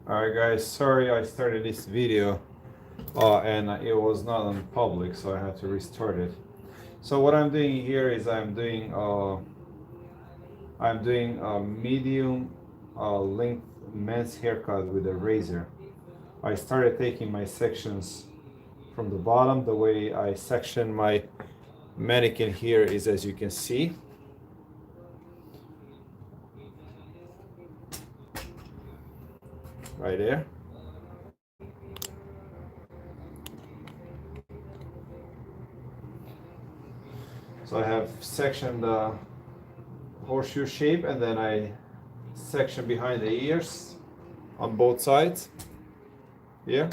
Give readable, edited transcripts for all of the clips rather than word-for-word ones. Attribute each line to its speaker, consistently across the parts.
Speaker 1: Alright guys, sorry I started this video and it was not on public, so I had to restart it. So what I'm doing here is I'm doing a medium length men's haircut with a razor. I started taking my sections from the bottom. The way I section my mannequin here is, as you can see, right there. So I have sectioned the horseshoe shape, and then I section behind the ears on both sides here.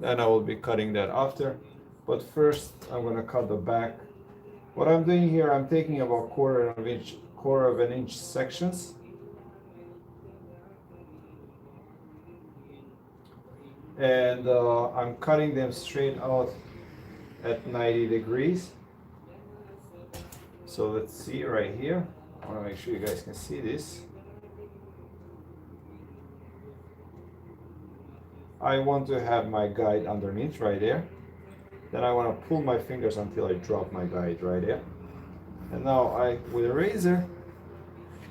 Speaker 1: Then I will be cutting that after. But first I'm gonna cut the back. What I'm doing here, I'm taking about quarter of an inch sections. And I'm cutting them straight out at 90 degrees. So let's see right here. I want to make sure you guys can see this. I want to have my guide underneath right there. Then I want to pull my fingers until I drop my guide right there. And now with a razor,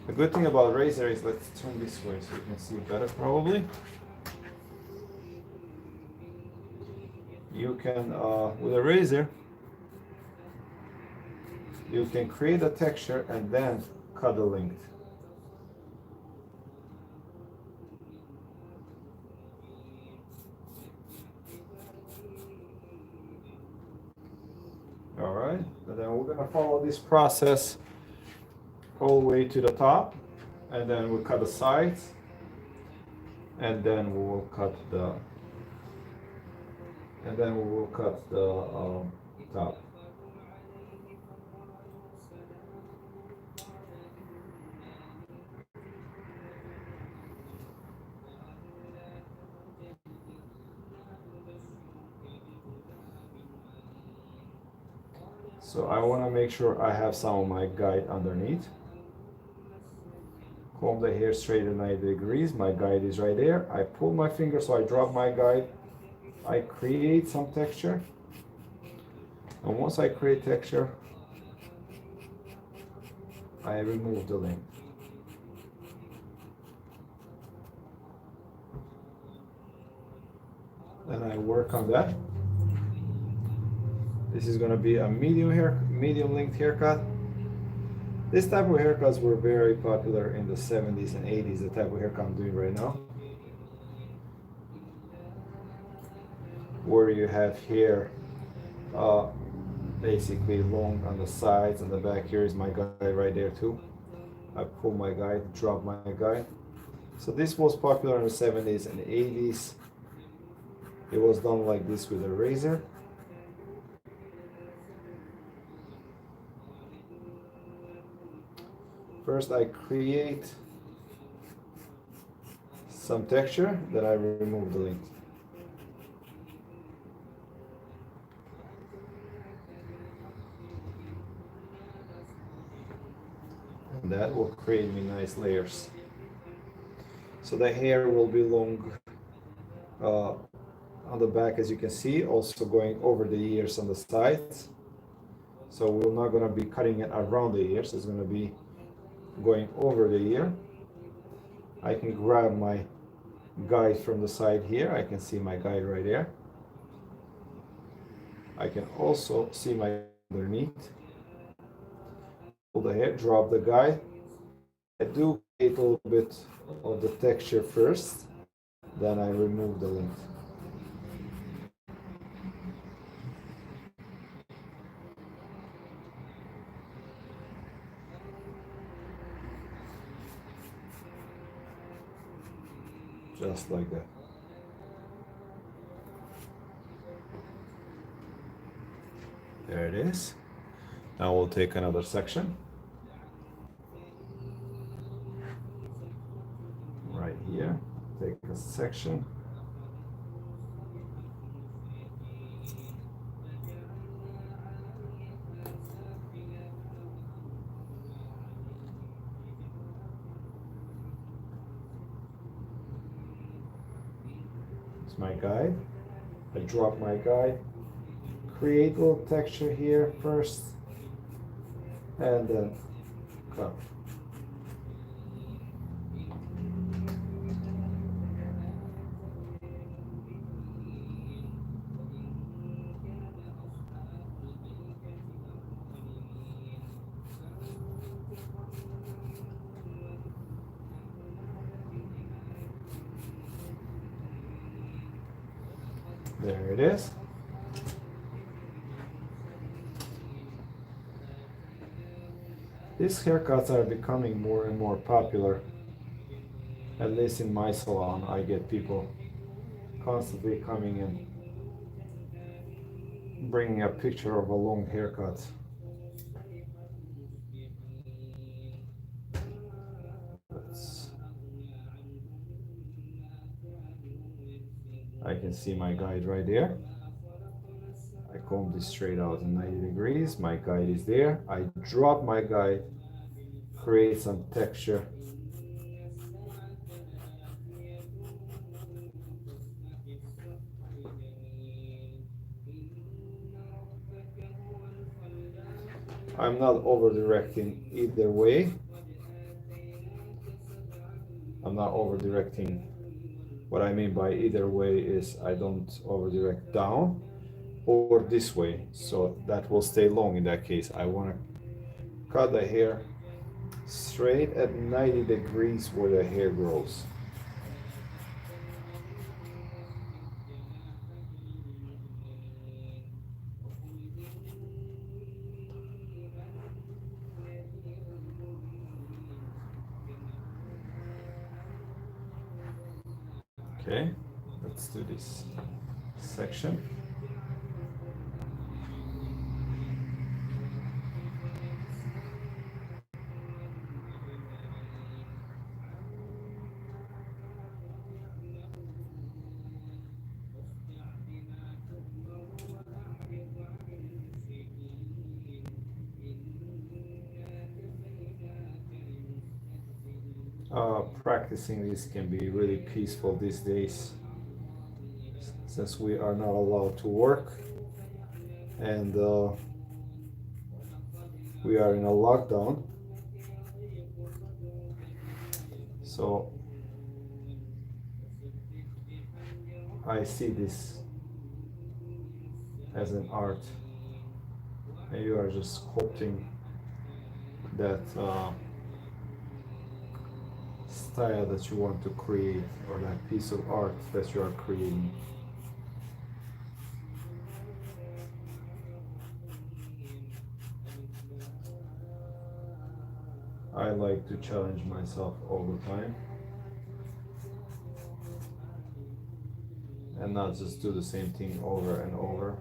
Speaker 1: the good thing about razor is, let's turn this way so you can see better probably. You can, with a razor, you can create a texture and then cut the length. All right, and then we're gonna follow this process all the way to the top, and then we'll cut the sides, and then we will cut the top. So I want to make sure I have some of my guide underneath. Comb the hair straight at 90 degrees. My guide is right there. I pull my finger so I drop my guide. I create some texture. And once I create texture, I remove the length. And I work on that. This is going to be a medium length haircut. This type of haircuts were very popular in the 70s and 80s, the type of haircut I'm doing right now. Where you have hair basically long on the sides and the back. Here is my guide right there too. I pull my guide, drop my guide. So this was popular in the 70s and 80s. It was done like this with a razor. First I create some texture, then I remove the length. And that will create me nice layers. So the hair will be long on the back, as you can see, also going over the ears on the sides. So we're not going to be cutting it around the ears, it's going to be going over the ear. I can grab my guide from the side here. I can see my guide right there. I can also see my underneath. Pull the hair, drop the guide. I do create a little bit of the texture first, then I remove the length. Just like that. There it is. Now we'll take another section. Right here, take a section. It's my guide. I drop my guide, create a little texture here first, and then cut. There it is. These haircuts are becoming more and more popular. At least in my salon, I get people constantly coming in, bringing a picture of a long haircut. I can see my guide right there. I comb this straight out in 90 degrees. My guide is there. I drop my guide, create some texture. I'm not over directing either way. I'm not over directing. What I mean by either way is I don't over direct down or this way, so that will stay long. In that case, I want to cut the hair straight at 90 degrees where the hair grows. Okay, let's do this section. Practicing this can be really peaceful these days since we are not allowed to work and we are in a lockdown. So I see this as an art, and you are just sculpting that style that you want to create, or that piece of art that you are creating. I like to challenge myself all the time and not just do the same thing over and over.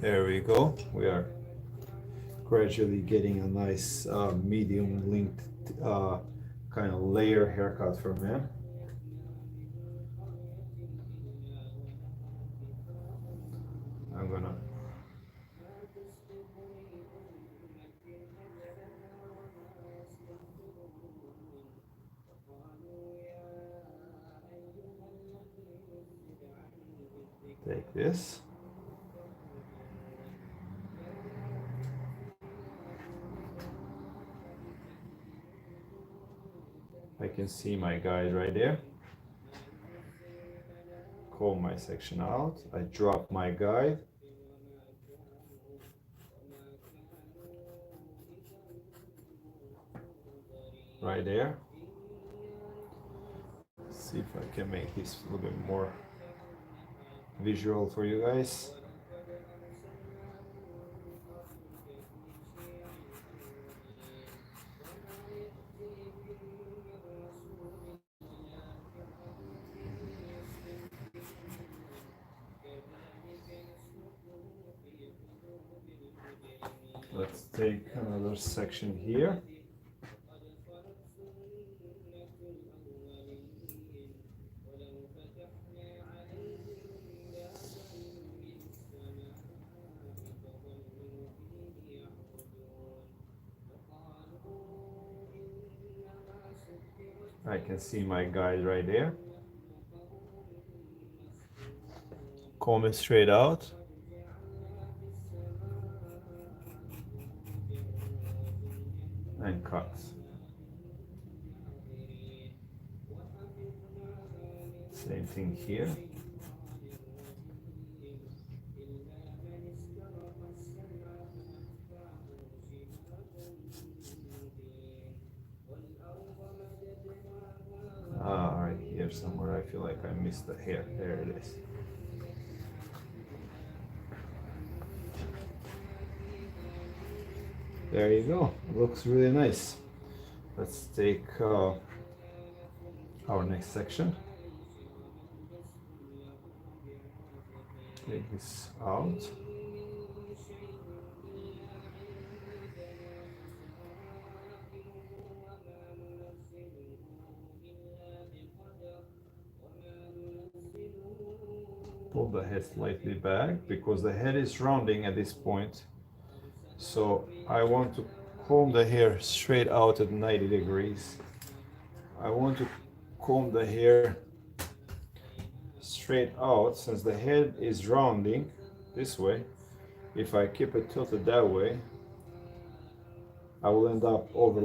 Speaker 1: There we go. We are gradually getting a nice medium length kind of layer haircut for men. I'm gonna take this. I can see my guide right there. Comb my section out. I drop my guide. Right there. Let's see if I can make this a little bit more visual for you guys. Let's take another section here. I can see my guide right there. Comb it straight out. And cut. Same thing here. Right here somewhere, I feel like I missed the hair. There it is. There you go. Looks really nice. Let's take our next section. Take this out. Pull the head slightly back because the head is rounding at this point. So I want to comb the hair straight out at 90 degrees. I want to comb the hair straight out since the head is rounding this way. If I keep it tilted that way, I will end up over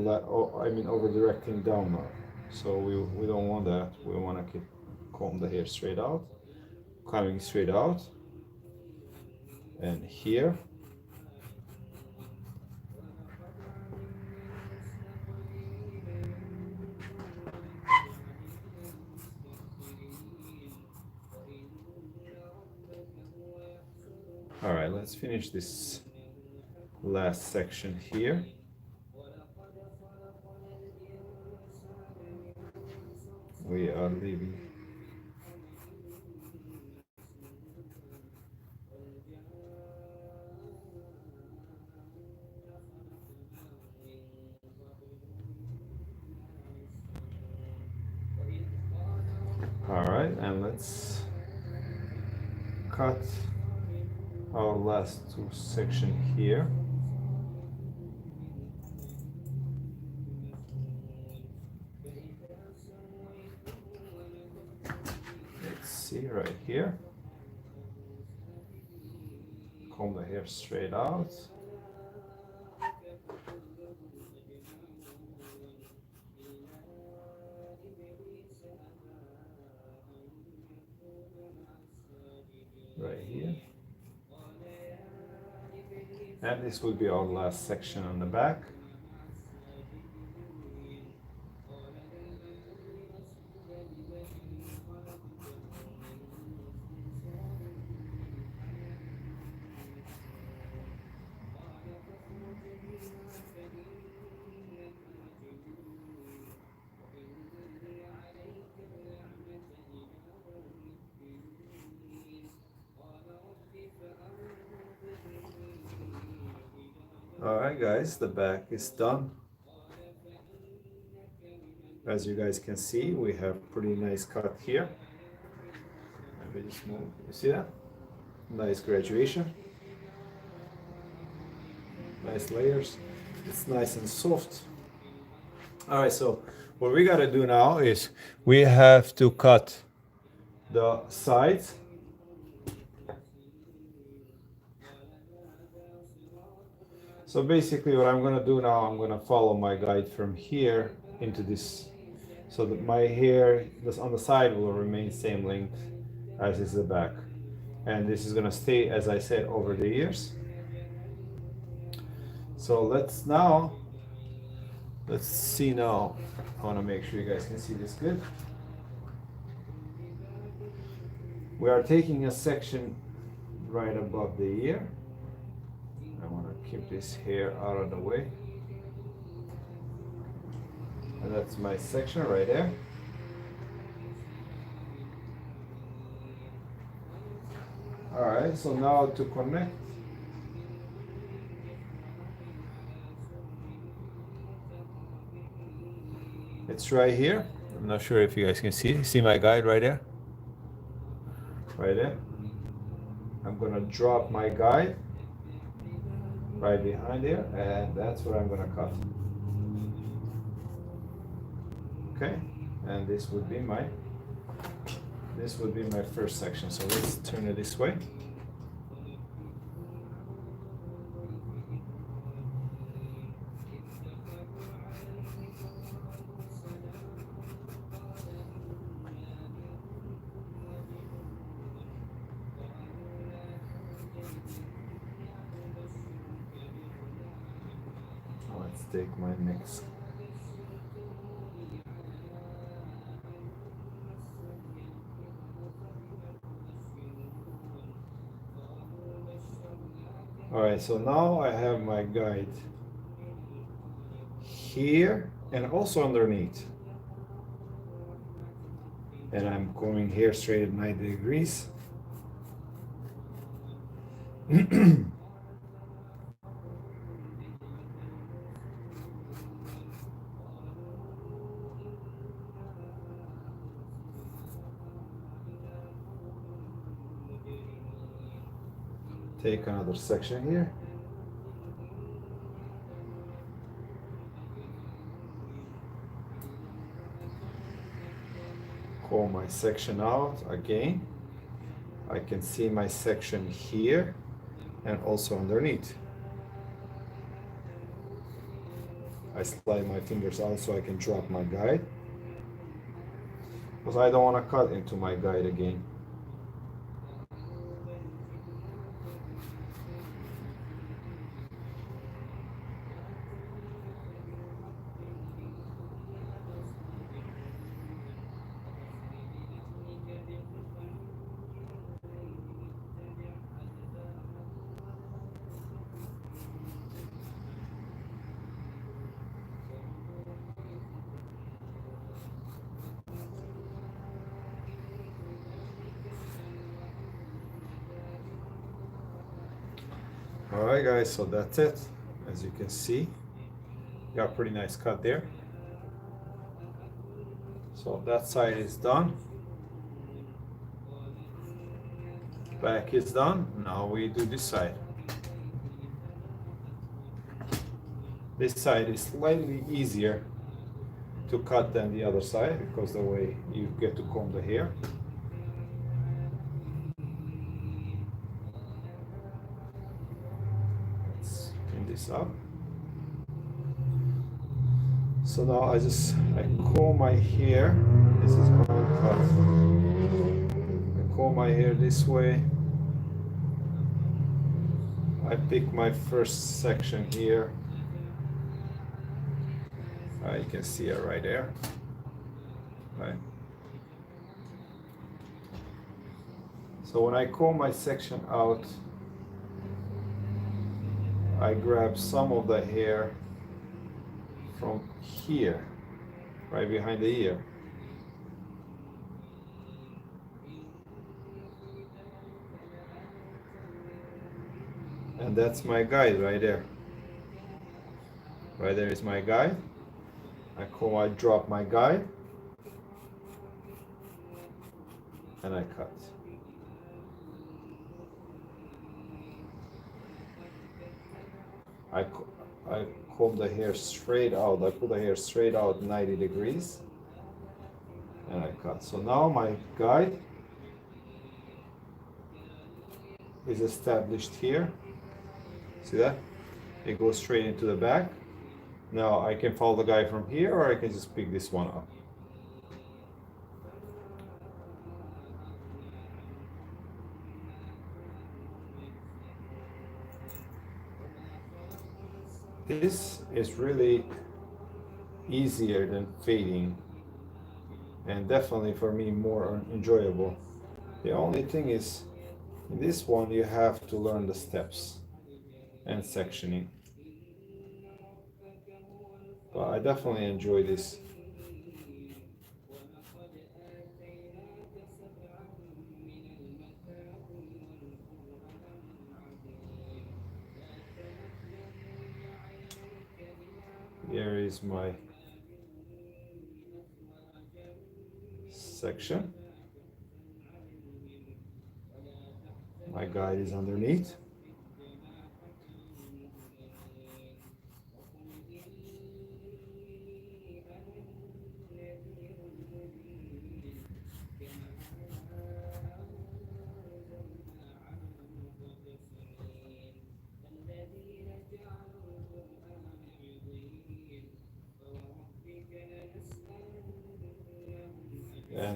Speaker 1: directing downward. So we don't want that. We want to comb the hair straight out, coming straight out, and here. All right, let's finish this last section here. We are leaving. All right, and let's cut our last two sections here. Let's see right here. Comb the hair straight out. Right here. And this will be our last section on the back. Alright guys, the back is done. As you guys can see, we have pretty nice cut here. Let me just move. You see that? Nice graduation. Nice layers. It's nice and soft. Alright, so what we gotta do now is we have to cut the sides. So basically what I'm gonna do now, I'm gonna follow my guide from here into this, so that my hair that's on the side will remain same length as is the back. And this is gonna stay, as I said, over the ears. So let's see now. I wanna make sure you guys can see this good. We are taking a section right above the ear. I want to keep this hair out of the way. And that's my section right there. Alright, so now to connect. It's right here. I'm not sure if you guys can see my guide right there. Right there. I'm gonna drop my guide right behind there, and that's what I'm gonna cut. Okay, and this would be my first section. So let's turn it this way. Let's take my next. All right, so now I have my guide here and also underneath. And I'm coming here straight at 90 degrees. Take another section here. Call my section out again. I can see my section here and also underneath. I slide my fingers out so I can drop my guide, because I don't want to cut into my guide again. All right, guys, so that's it. As you can see, got a pretty nice cut there. So that side is done. Back is done. Now we do this side. This side is slightly easier to cut than the other side because the way you get to comb the hair. Let's clean this up. So now I comb my hair. This is going to cut. I comb my hair this way. I pick my first section here. You can see it right there. Right. So when I comb my section out, I grab some of the hair from here, right behind the ear. And that's my guide right there. Right there is my guide. I drop my guide and I cut. I comb the hair straight out. I pull the hair straight out 90 degrees and I cut. So now my guide is established here. See that? It goes straight into the back. Now I can follow the guide from here, or I can just pick this one up. This is really easier than fading, and definitely for me more enjoyable. The only thing is, in this one you have to learn the steps and sectioning. But I definitely enjoy this. Here is my section. My guide is underneath.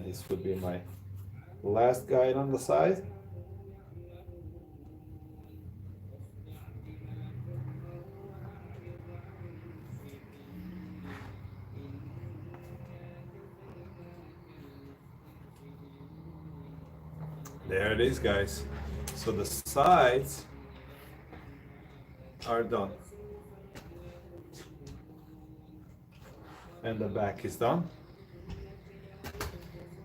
Speaker 1: this would be my last guide on the side. There it is, guys. So the sides are done. And the back is done.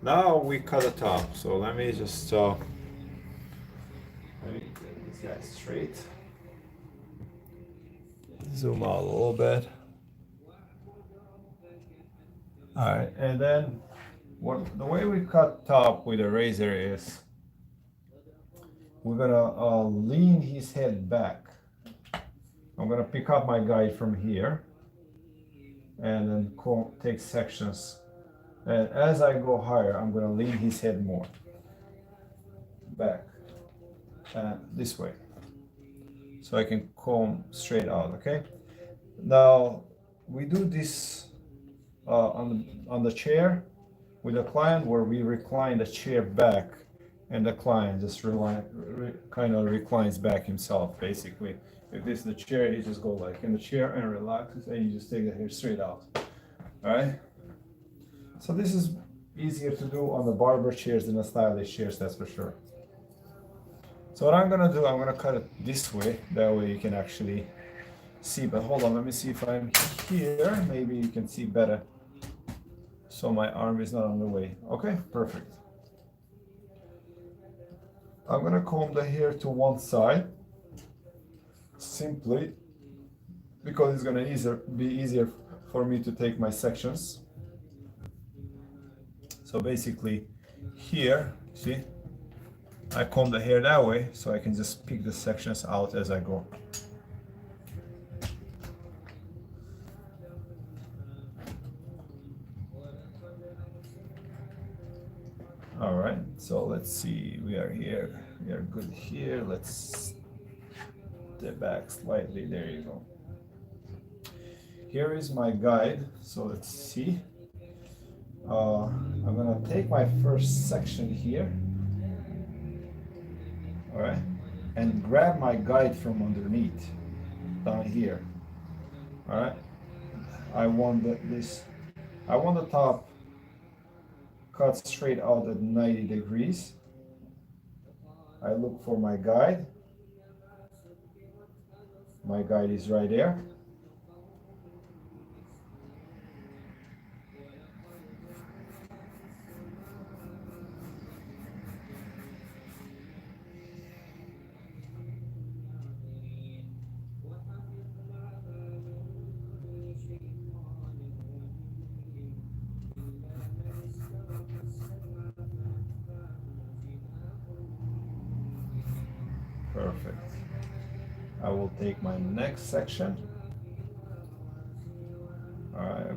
Speaker 1: Now we cut the top. So let me just let me get this guy straight. Zoom out a little bit. All right, and then the way we cut top with a razor is we're gonna lean his head back. I'm gonna pick up my guide from here and then take sections. And as I go higher, I'm gonna lean his head more back this way, so I can comb straight out. Okay. Now we do this on the chair with a client, where we recline the chair back, and the client just kind of reclines back himself. Basically, if this is the chair, you just go like in the chair and relaxes, and you just take the hair straight out. All right. So this is easier to do on the barber chairs than the stylish chairs, that's for sure. So what I'm gonna do, I'm gonna cut it this way. That way you can actually see. But hold on, let me see if I'm here. Maybe you can see better. So my arm is not on the way. Okay, perfect. I'm gonna comb the hair to one side, simply because it's gonna be easier for me to take my sections. So basically here, see, I comb the hair that way, so I can just pick the sections out as I go. All right, so let's see, we are here, we are good here. Let's step back slightly, there you go. Here is my guide, so let's see. I'm gonna take my first section here, all right, and grab my guide from underneath, down here, all right. I want the top cut straight out at 90 degrees. I look for my guide. My guide is right there. Perfect. I will take my next section. All right,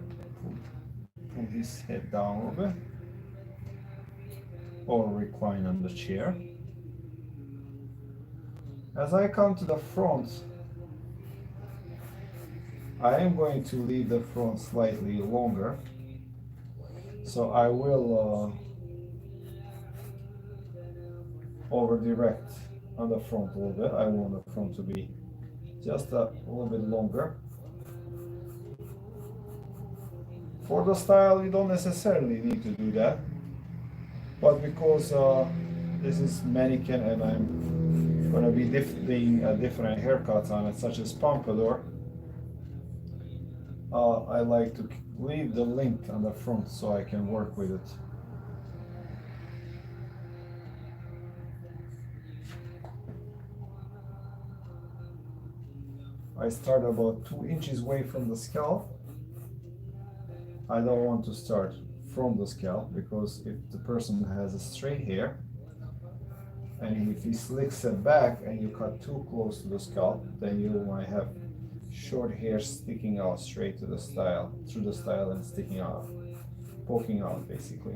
Speaker 1: pull his head down a little bit, or recline on the chair. As I come to the front, I am going to leave the front slightly longer, so I will over direct on the front a little bit. I want the front to be just a little bit longer. For the style, you don't necessarily need to do that, but because this is mannequin and I'm going to be doing different haircuts on it, such as pompadour, I like to leave the length on the front so I can work with it. I start about 2 inches away from the scalp. I don't want to start from the scalp, because if the person has a straight hair and if he slicks it back and you cut too close to the scalp, then you might have short hair sticking out straight to the style, through the style, and sticking out, poking out basically.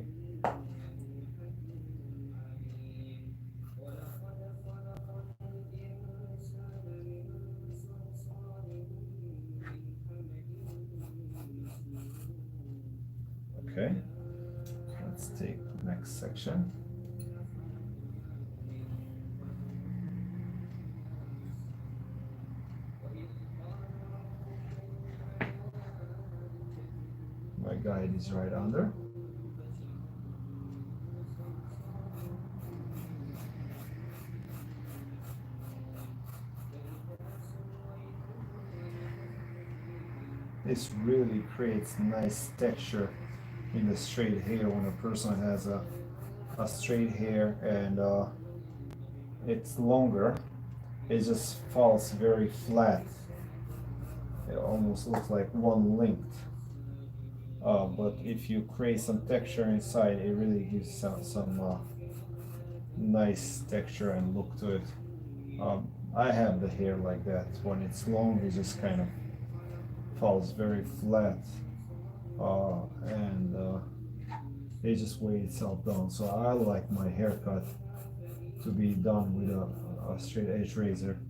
Speaker 1: Okay, let's take section. My guide is right under. This really creates nice texture in the straight hair when a person has a straight hair and it's longer. It just falls very flat. It almost looks like one length. But if you create some texture inside, it really gives some nice texture and look to it. I have the hair like that. When it's long, it just kind of falls very flat, and it just weighs itself down. So I like my haircut to be done with a straight edge razor.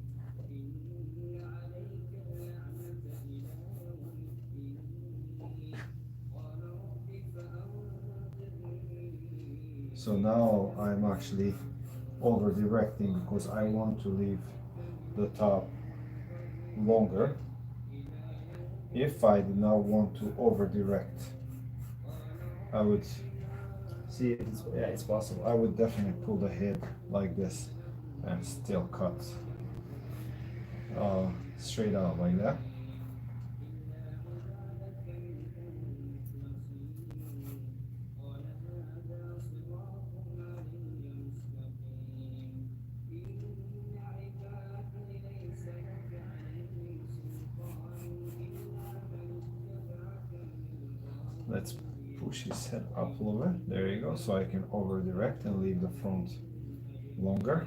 Speaker 1: So now I'm actually over directing because I want to leave the top longer. If I did not want to over direct, I would see it's possible. I would definitely pull the head like this and still cut straight out like that. Let's push his head up a little bit. There you go. So I can over direct and leave the front longer.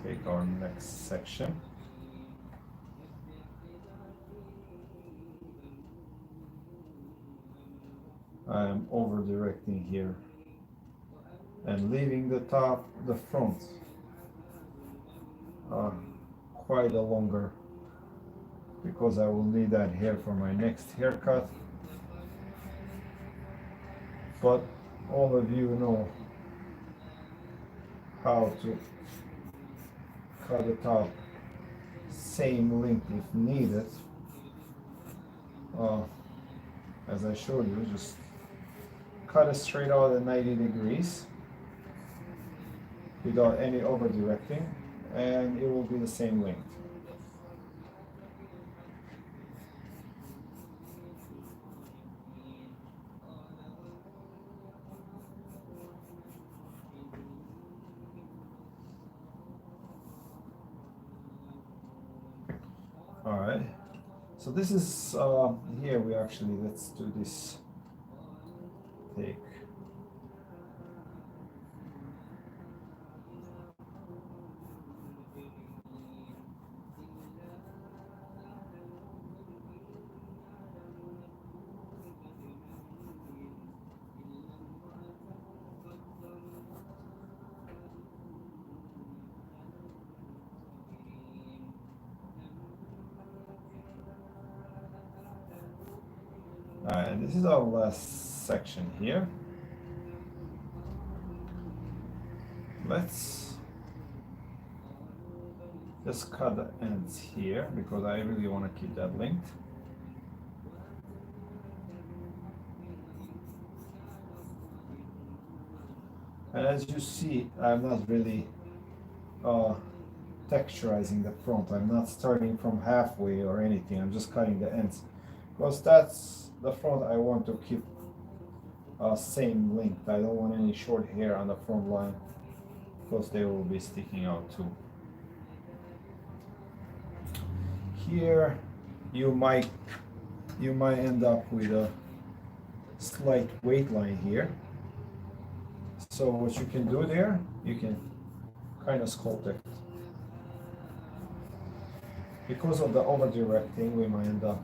Speaker 1: Take our next section. I am over directing here and leaving the front quite a longer because I will need that hair for my next haircut. But all of you know how to cut the top same length if needed. As I showed you, just cut it straight out at 90 degrees without any over directing, and it will be the same length. All right, so this is here we actually, let's do this take. And this is our last section here. Let's just cut the ends here because I really want to keep that length. And as you see, I'm not really texturizing the front. I'm not starting from halfway or anything. I'm just cutting the ends because that's the front I want to keep same length. I don't want any short hair on the front line because they will be sticking out too. Here you might end up with a slight weight line here. So what you can do there, you can kind of sculpt it. Because of the over directing, we might end up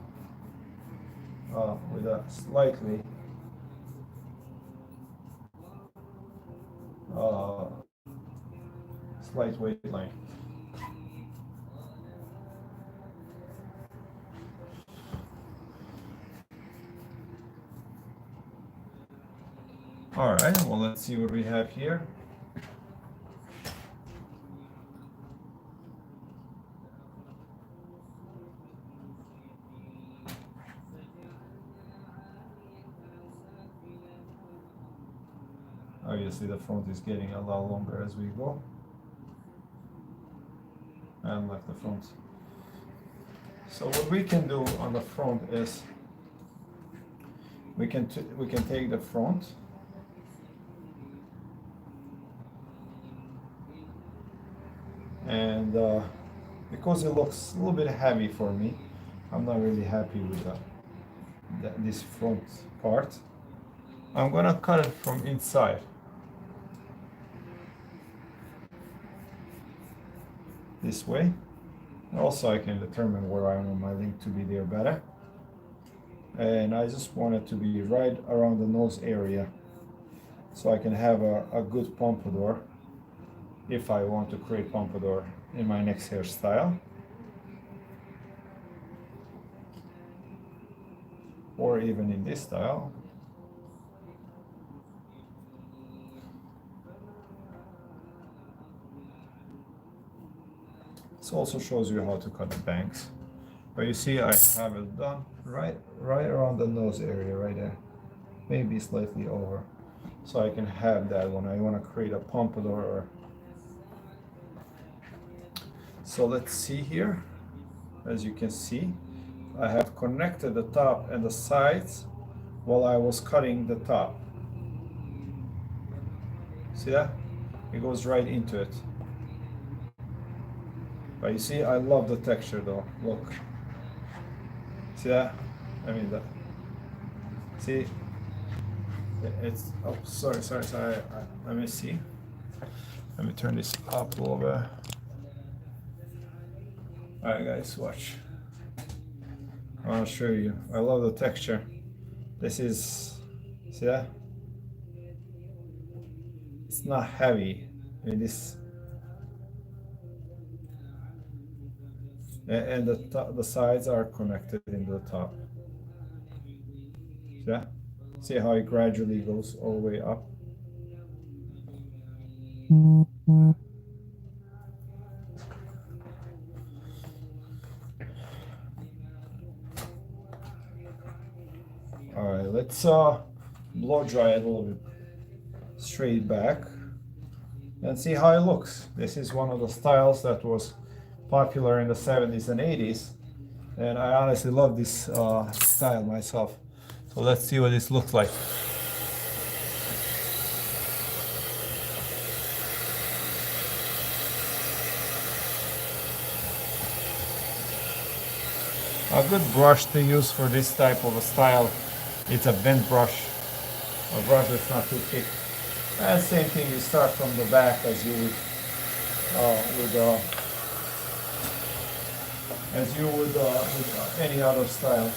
Speaker 1: with a slightly slight weight line. All right, well, let's see what we have here. Obviously, the front is getting a lot longer as we go. I like the front. So what we can do on the front is we can take the front and because it looks a little bit heavy for me, I'm not really happy with this front part. I'm gonna cut it from inside. This way. Also, I can determine where I want my link to be there better. And I just want it to be right around the nose area, so I can have a good pompadour if I want to create pompadour in my next hairstyle. Or even in this style. This also shows you how to cut the bangs. But you see, I have it done right around the nose area, right there. Maybe slightly over. So I can have that when I want to create a pompadour. So let's see here. As you can see, I have connected the top and the sides while I was cutting the top. See that? It goes right into it. But you see, I love the texture though. Look. See that? I mean that. See? It's, oh, sorry. Let me see. Let me turn this up a little bit. Alright guys, watch. I'll show you. I love the texture. This is, see that? It's not heavy. It is. And the sides are connected into the top. Yeah? See how it gradually goes all the way up? Alright, let's blow dry it a little bit straight back and see how it looks. This is one of the styles that was popular in the 70s and 80s, and I honestly love this style myself. So let's see what this looks like. A good brush to use for this type of a style, it's a bent brush, a brush that's not too thick. And same thing, you start from the back as you would with any other style.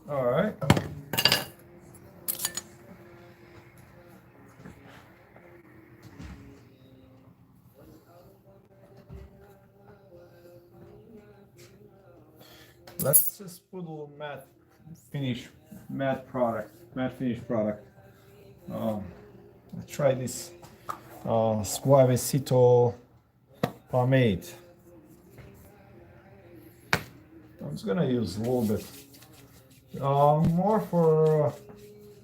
Speaker 1: All right. Let's just put a little matte finish, matte finish product. Let's try this Suavecito pomade. I'm just gonna use a little bit, more for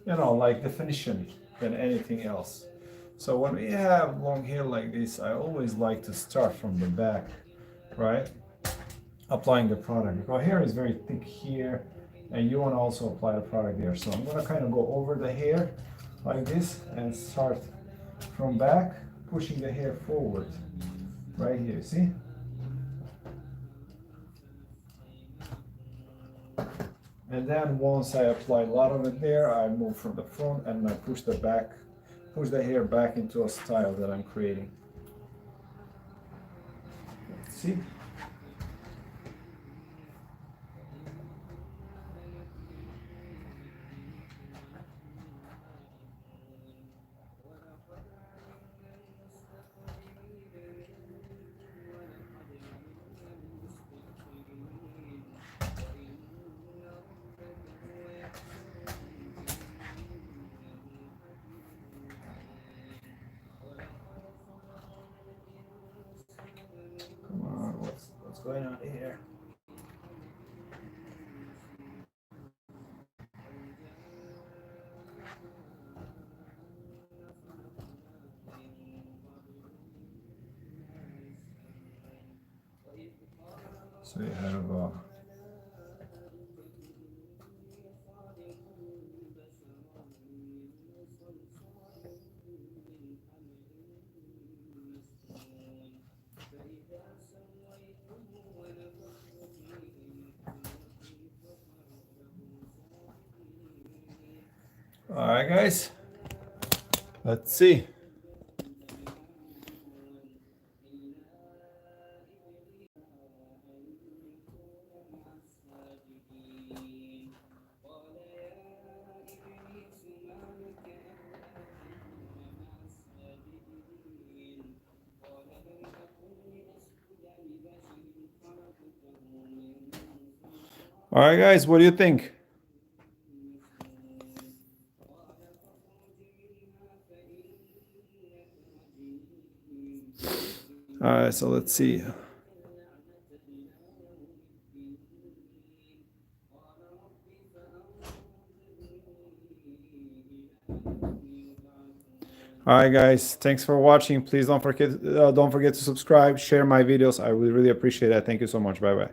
Speaker 1: like definition than anything else. So when we have long hair like this, I always like to start from the back, right? Applying the product because hair is very thick here, and you want to also apply the product there. So I'm gonna kind of go over the hair like this and start from back, pushing the hair forward, right here. See? And then once I apply a lot of it there, I move from the front and I push the hair back into a style that I'm creating. See? Come on, what's going on here? So you have all right, guys. Let's see. All right, guys, what do you think? All right, so let's see. All right, guys, thanks for watching. Please don't forget to subscribe, share my videos. I would really appreciate that. Thank you so much. Bye bye.